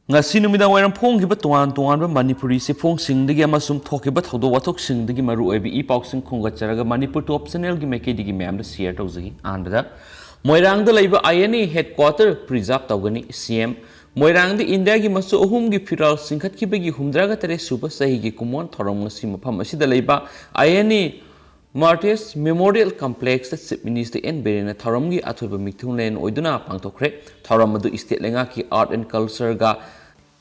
ngasi numidang wairam phonghiba tuan tuan ba Manipuri se phongsingdagi amasum thokiba thodo wathoksingdagi maru oibi I pausing khongacharaga Manipur to optional gi mekedi gi ma'am da share tawzagi andada moirang da laiba INA headquarter preserve tawgani CM moirang da India gi masu ohum gi firal singkhat ki bagi humdraga tare suba sahi gi kumon thorom ngasi mafam asida laiba INA Martyrs Memorial Complex Chief Minister N. Biren Tharamgi Athuba Mithunlen Oiduna Pangtokre Tharamadu State Lenga ki Art and Culture ga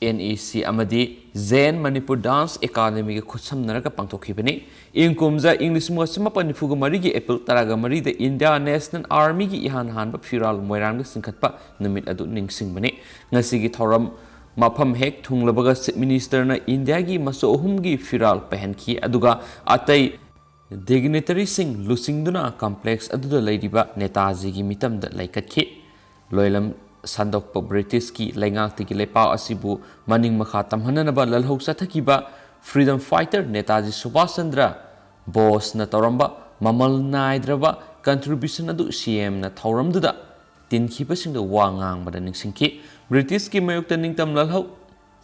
NEC Amadi Zen Manipur Dance Academy Kutsam Naraka Pangtokibani Inkumza English Musima Panifuga Marigi Apple Taraga Mari the India National Army gi Ihan Han Firal Moirang Sinkatpa Numit Adu Ning Singbani Nasigi Tharam Mapam Hek Tunglabaga Chief Minister na India gi Maso Ohumgi Firal Pahenki Aduga Atai Dignitary Sing Lusingduna Complex Aduda Ladiba Netaji gi Mitam da Laikatki Loilam Sandokpa British ki Laingak tiki Lepa Asibu Maning Makha Tamhananaba Lalhok Sathakiba Freedom Fighter Netaji Subhash Chandra Bose na Tauramba Mamal Naidraba Contribution adu CM na Tauramduda Tinkiba Singda Wangang Bada Ningsingki British ki Mayukta Ningtam Lalhok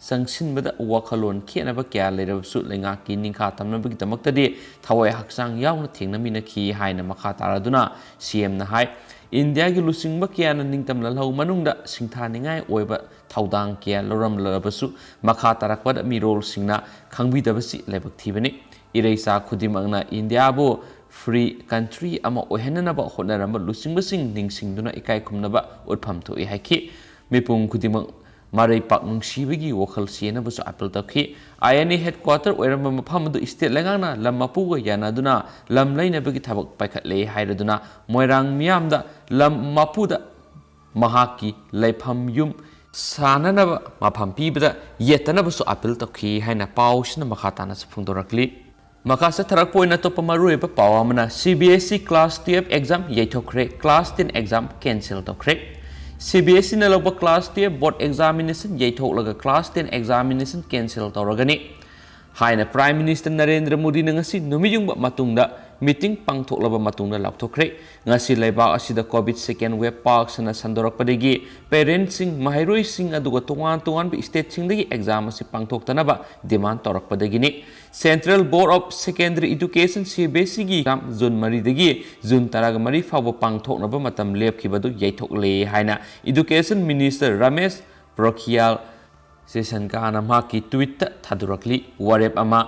Sangshin Bada Wakalon Kianaba Kya Later Sut Langaki Ningka Tamnabik Damaktadi Tawai Haksang Yauna Tingna Minaki Haina Makha Taraduna CM na Hai India gi lusingba kiana ningtam lalhau manungda singthaningai oiba thaudang kia loram labasu makha tarakpada mirol singna khangbidabasi lebak thibani ireisa khudimangna India bo free country ama ohenanaba honaramba lusingba sing ningsingduna ikai khumnaba utpham thoi haiki mipung khudimang Marai Pak Nungsibigi Wakal Siena Busu Apple Taki INA headquarter oiramba mafamadu state lengana lam mapuga yanaduna lam laina bagi thabak paikhatle hairaduna moirang miyamda lam mapuda mahaki laifam yum sananaba mafam pibada yetanabasu appeal taki haina pausna makhatana sphungdorakli makasa tharak poina topa marueba pawamana CBSE class 12 exam yaithokre class 10 exam cancel tokre CBSE na lagba class 10 board examination yaithok laga class 10 examination cancel tawragani haina Prime Minister Narendra Modi na ngasi numiyungba matungda meeting pangthoklaba matungda lapthokre ngasi laiba asida COVID second wave park sana sandorakpadagi parents sing mahairoi sing aduga tongan bi state singdagi exam asi pangthoktanaba demand tawrakpadagi ni Central Board of Secondary Education CBSE gi June Mari dagi June taraga mari fawa pangthoknaba matam lepkhibadu yaithokle haina Education Minister Ramesh Prokhyal Session kana maki tweet thadurakli warep ama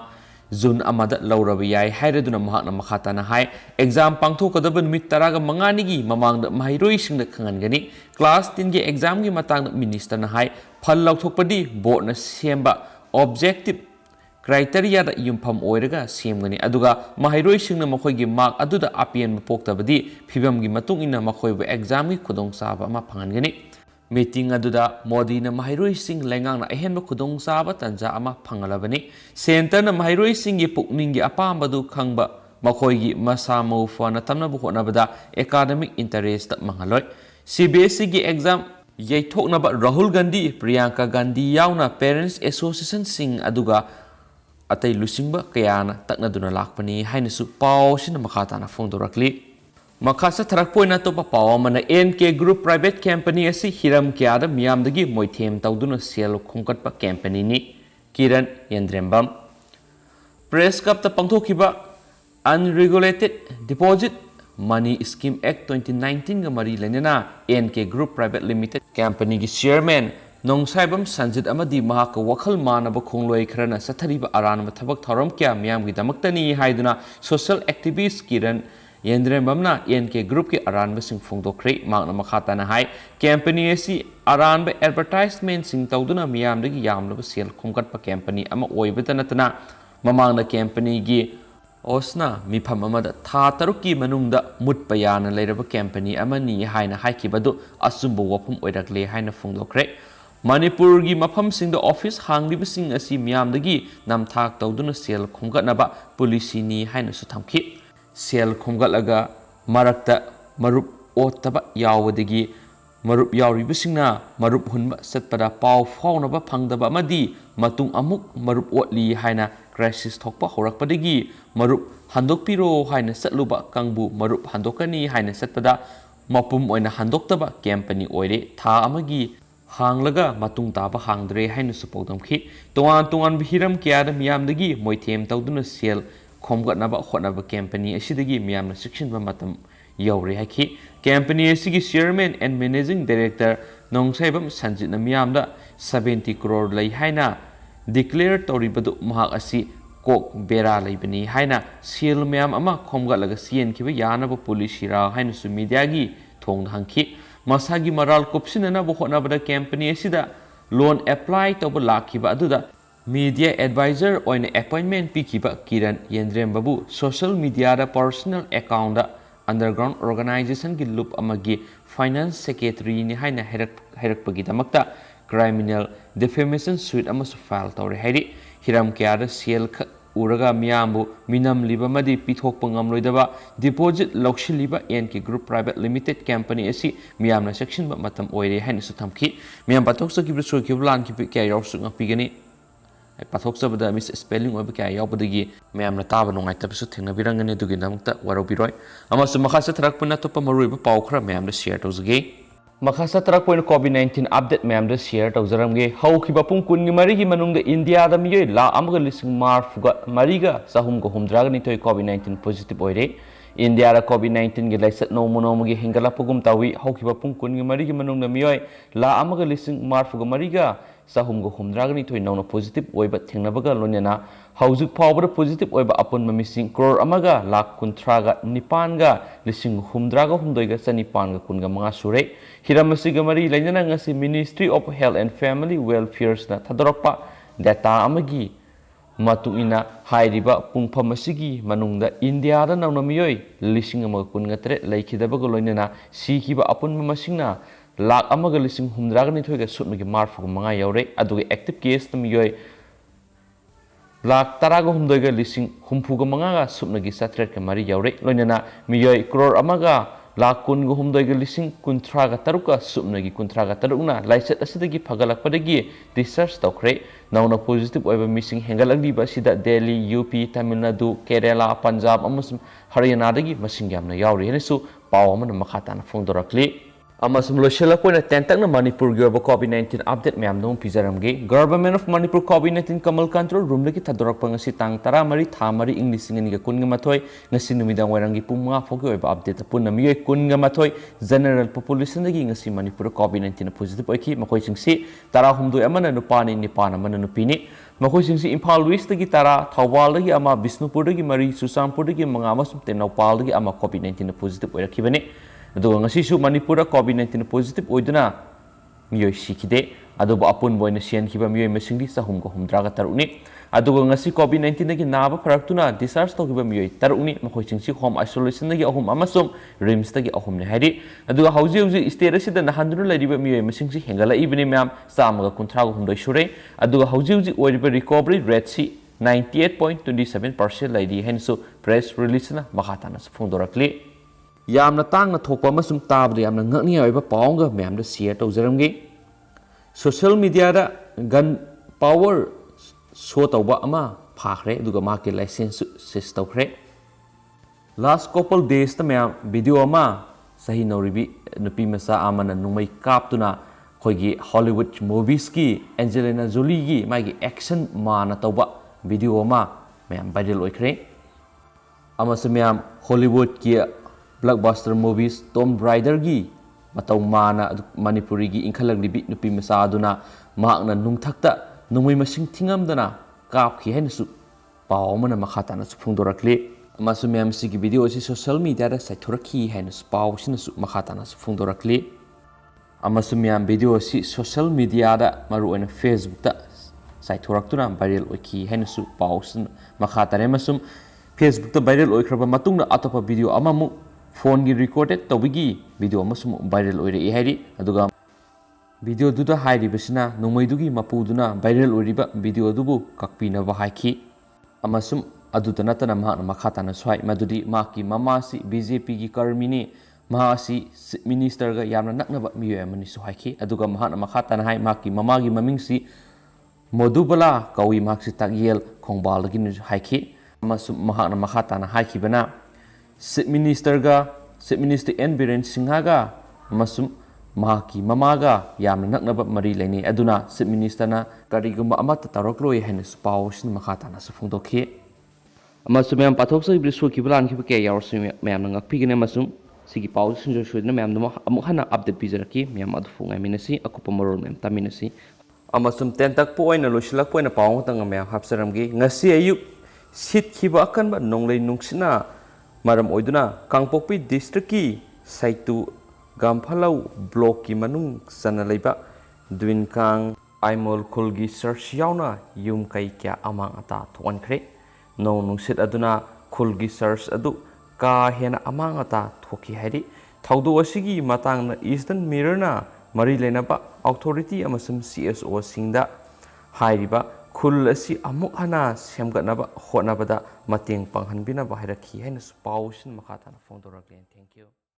June amada laurabi yai hairaduna mahakna makhatana hai exam pangthokadaba numit taraga manganigi mamangda mahairoi singda khangangani class 10 gi exam gi matangda minister na hai phal lauthokpadi board na semba objective criteria da yumpham oiraga semgani aduga mahairoi singna makhoi gi mark aduda apien poktabadi phibam gi matung ina makhoi bu exam gi khudong saba ama phangangani meeting aduda Modi na mahairoi sing lengang na ehenba khudong saba tanja ama phangalabani center na mahairoi sing gi pukning gi apambadu khangba makhoi gi masa maufa na tamna bu honabada academic interest mangaloi CBSE gi exam yaithoknaba Rahul Gandhi Priyanka Gandhi yauna Parents Association sing aduga atai lusingba kayana taknaduna lakpani hainasu pausina makhatana phongdorakli Makasa tharakpoina topa pawamana NK Group Private Company asi hiram kyada miyamdagi moithem tawduna sel khongkatpa company ni Kiran Yendrembam Press Cup ta pangthokiba Unregulated Deposit Money Scheme Act 2019 ga mari lenena NK Group Private Limited Company gi chairman Nongsaibam Sanjit amadi mahaka wakhal manaba khongloi kharana sathariba aranba thabak thoram kya miyam gi damaktani haiduna social activist Kiran Yendrembamna NK Group ki aranba sing phongdokre magna makhatana hai company asi aranba advertisement sing tawduna miyamdagi yamlaba sel khongkatpa company ama oibata natana mamangna company gi osna mifam amada tha tarukki manungda mutpa yana leiraba company amani haina haikibadu asumbu wapum oirakle haina phongdokre Manipur gi mafam sing the office hangliba sing asi miyamdagi namthak tawduna sel khongkatnaba policy ni haina su thamki Sel khomgalaga marakta marup otaba yawdagi marup yawribasingna marup hunba satpada paw fawnaba phangdaba amadi matung amuk marup otli haina crisis thokpa horakpadagi marup handokpiro haina satluba kangbu marup handokani haina satpada mapum oina handoktaba company oire tha amagi hanglaga matung taba hangdre hainu su pawdamkhi tongan hiram kyada miyamdagi moithem tawduna sel khomgatnaba hotnaba company asidagi miyamna siksinba matam yaure haki company asigi chairman and managing director Nongmei sanjitna miyamda 70 crore lei haina declare toribadu mahak asi kok bera leibani haina sel miyam ama khomgatlaga sien kiba yanaba police ra hainu su media gi thong hangki masagi maral kopsinana bo hotnabada company asida loan apply toba lakhiba aduda media advisor oina appointment pikiba kiran yendrem babu social media da personal account da underground organization gi loop amagi finance secretary ni haina herak pagi damakta criminal defamation suit amasu file tawre hairi hiram kya da sel uraga miyambu minam liba madi pithok pangam loidaba deposit laushiliba NK group private limited company asi miyamna section ba matam oire hain su thamki miyam pathok sa kibra so kiblan ki kya yaw su ngapigani pathok sa bada mis spelling oba kya yaw badagi miyamna taba nongai tab su thengna birangani dugi namta waro biroi ama su makha sa thrak puna to pa marui ba paw khra miyamna share tawzage Makasa tarak point COVID-19 update ma'am da share tawzaramge hau khiba pung kungi marigi manungda India da miyoi la amaga lising marfuga mariga sahum go humdraga ni toy COVID-19 positive oire India da COVID-19 ge laisat no monomugi hingala pugum tawi hau khiba pung kungi marigi manungda miyoi la amaga lising marfuga mariga sahum go humdraga ni toy no positive oiba thengnabaga lonyana haujuk phawbra positive oiba apun mamising crore amaga lakh kuntraga nipanga lising humdraga humdoiga sanipanga kunga manga sure hiramasiga mari lainana ngasi Ministry of Health and Family Welfare na thadorpa data amagi matungina hairiba pungpham asigi manungda India da nawna miyoi lising amaga kunga tre laikhidabaga loinana sikiba apun masingna lakh amaga lising humdraga ni thoiga sutmagi marfu manga yaure aduga active case na miyoi lakh taraga humdoiga lising humfuga manga sutmagi satret ka mari yaure loinana miyoi crore amaga lakh kun go humdoiga lising kuntraga taruka sumnagi kuntraga tarukna laisat asidagi phagalakpadagi research tawkhre nawna positive oiba missing hengalagdi ba sida Delhi UP Tamil Nadu Kerala Punjab amasum Haryana dagi masing yamna yauri henesu paw amana makhatana phongdorakli amasum loshela poina tentakna Manipur gi oba COVID-19 update myam dong pijaramge government of Manipur COVID-19 kamal control room lagi thadorak pangasi tang tara mari thamari english ngani ga kunga mathoi ngasi numidang warangi pumma phogi oba update punna miyoi kunga mathoi general population lagi ngasi Manipur COVID-19 positive oiki makoi singsi tara humdoi amana nupani nipana amana nupini makoi singsi Imphal West lagi tara Thawbal lagi ama Bisnupur lagi mari Susampur lagi mga amasum Tenawpal lagi ama COVID-19 positive oirakibani aduga ngasi su Manipur COVID-19 positive oiduna miyoi sikide aduba apun boina sian khiba miyoi masingdi sahum go humdraga tarukni aduga ngasi COVID-19 gi naba pharaktuna discharge togiba miyoi tarukni makhoi singsi home isolation gi ahum amasum rims gi ahum ne hairi aduga hauji state asida nahanduna lariba miyoi masingsi hengala ibni myam samaga kunthraga humdoi sure aduga hauji oiriba recovery rate si 98.27% laidi henso press release na makhatana phongdorakli yamna tangna thokpa masum tabda yamna ngakni oiba pawnga myamda share tawjaramge social media da gun power show tawba ama phakre aduga market license sis tawkhre last couple days ta myam video ama sahi noribi nupi masa amana numai kaptuna khoigi Hollywood movies ki Angelina Jolie gi magi action mana tawba video ama myam viral oikhre ama samyam Hollywood ki blockbuster movies Tom Raider gi matau mana Manipuri gi inkhalang libi nupi masa aduna mahakna nungthakta nungmei masing thingamdana kapkhre hainasu paw mana makhatana phungdorakli amasu myam si gi video si social media da saithoraki hainasu paw sinasu makhatana phungdorakli amasu myam video si social media da maru oina Facebook da saithoraktuna viral oiki hainasu paw sin makhatare masum Facebook da viral oikraba matungna atopa video amamu phone gi recorded tawigi video amasum viral oire e hairi aduga video duda hairi besina numai dugi mapuduna viral oiriba video dubu kakpina ba haiki amasum aduda natana mahana makhatana swai madudi maki mamasi BJP gi karmini mahasi minister ga yamna naknaba miyo amani su haiki aduga mahana makhatana hai maki mamagi mamingsi Modhubala kawi maksi tagyel khongbal gi haiki amasum mahana makhatana haiki bana Chief Minister N biren Singha ga masum ꯃꯍꯥꯛꯀꯤ ꯃꯃꯥꯒ ꯌꯥꯝꯅ ꯅꯛꯅꯕ ꯃꯔꯤ ꯂꯩꯅꯩ ꯑꯗꯨꯅ chief ꯃꯤꯅꯤꯁꯇꯔꯅ ꯀꯔꯤꯒꯨꯝꯕ ꯑꯃꯠꯇ ꯇꯧꯔꯛꯂꯣꯏ ꯍꯥꯏꯅꯁꯨ ꯄꯥꯎ ꯑꯁꯤꯅ ꯃꯈꯥ ꯇꯥꯅꯁꯨ ꯐꯣꯡꯗꯣꯛꯈꯤ ꯑꯃꯁꯨꯡ ꯃꯌꯥꯝ ꯄꯥꯊꯣꯛꯆꯔꯤꯕ ꯁꯣꯏꯈꯤꯕ ꯂꯥꯟꯈꯤꯕ ꯀꯌꯥ ꯌꯥꯎꯔꯁꯨ ꯃꯌꯥꯝꯅ ꯉꯥꯛꯄꯤꯒꯅꯤ ꯑꯃꯁꯨꯡ ꯁꯤꯒꯤ ꯄꯥꯎꯁꯤꯡꯁꯨ ꯁꯣꯏꯗꯅ ꯃꯌꯥꯝꯗ ꯑꯃꯨꯛ ꯍꯟꯅ ꯑꯞꯗꯦꯠ ꯄꯤꯖꯔꯛꯈꯤ ꯃꯌꯥꯝ ꯑꯗꯨꯕꯨ ꯉꯥꯏꯃꯤꯟꯅꯁꯤ ꯑꯀꯨꯞꯄ ꯃꯔꯣꯜ ꯃꯌꯥꯝ ꯇꯥꯃꯤꯟꯅꯁꯤ ꯑꯃꯁꯨꯡ ꯇꯦꯟꯇꯛꯄ ꯑꯣꯏꯅ ꯂꯣꯏꯁꯤꯜꯂꯛꯄ ꯑꯣꯏꯅ ꯄꯥꯎ ꯑꯃꯇꯪ ꯃꯌꯥꯝ ꯍꯥꯞꯆꯔꯝꯒꯦ ꯉꯁꯤ ꯑꯌꯨꯛ ꯁꯤꯠꯈꯤꯕ ꯑꯀꯟꯕ ꯅꯣꯡꯂꯩ ꯅꯨꯡꯁꯤꯠꯅ ꯃꯔꯝ ꯑꯣꯏꯗꯨꯅ ꯀꯥꯡꯄꯣꯛꯄꯤ ꯗꯤꯁꯇ꯭ꯔꯤꯛꯀꯤ ꯁꯩꯇꯨ ꯒꯥꯝꯐꯥꯂꯧ ꯕ꯭ꯂꯣꯛꯀꯤ ꯃꯅꯨꯡ ꯆꯟꯅ ꯂꯩꯕ ꯗ꯭ꯋꯤꯟꯀꯥꯡ ꯑꯥꯏꯃꯣꯜ ꯈꯨꯜꯒꯤ ꯆꯔꯆ ꯌꯥꯎꯅ ꯌꯨꯝ ꯀꯩ ꯀꯌꯥ ꯑꯃꯥꯡ ꯑꯇꯥ ꯊꯣꯛꯍꯟꯈ꯭ꯔꯦ ꯅꯣꯡ ꯅꯨꯡꯁꯤꯠ ꯑꯗꯨꯅ ꯈꯨꯜꯒꯤ ꯆꯔꯆ ꯑꯗꯨ ꯀꯥ ꯍꯦꯟꯅ ꯑꯃꯥꯡ ꯑꯇꯥ ꯊꯣꯛꯈꯤ ꯍꯥꯏꯔꯤ ꯊꯧꯗꯣꯛ ꯑꯁꯤꯒꯤ ꯃꯇꯥꯡꯗ ꯏꯁꯇꯔꯟ ꯃꯤꯔꯔꯅ ꯃꯔꯤ ꯂꯩꯅꯕ ꯑꯣꯊꯣꯔꯤꯇꯤ ꯑꯃꯁꯨꯡ CSOꯁꯤꯡꯗ ꯍꯥꯏꯔꯤꯕ ꯈꯨꯜ ꯑꯁꯤ ꯑꯃꯨꯛ ꯍꯟꯅ ꯁꯦꯝꯒꯠꯅꯕ ꯍꯣꯠꯅꯕꯗ ꯃꯇꯦꯡ ꯄꯥꯡꯍꯟꯕꯤꯅꯕ ꯍꯥꯏꯔꯛꯈꯤ ꯍꯥꯏꯅꯁꯨ ꯄꯥꯎ ꯑꯁꯤꯅ ꯃꯈꯥ ꯇꯥꯅ ꯐꯣꯡꯗꯣꯔꯛꯂꯦ ꯊꯦꯡꯛ ꯌꯨ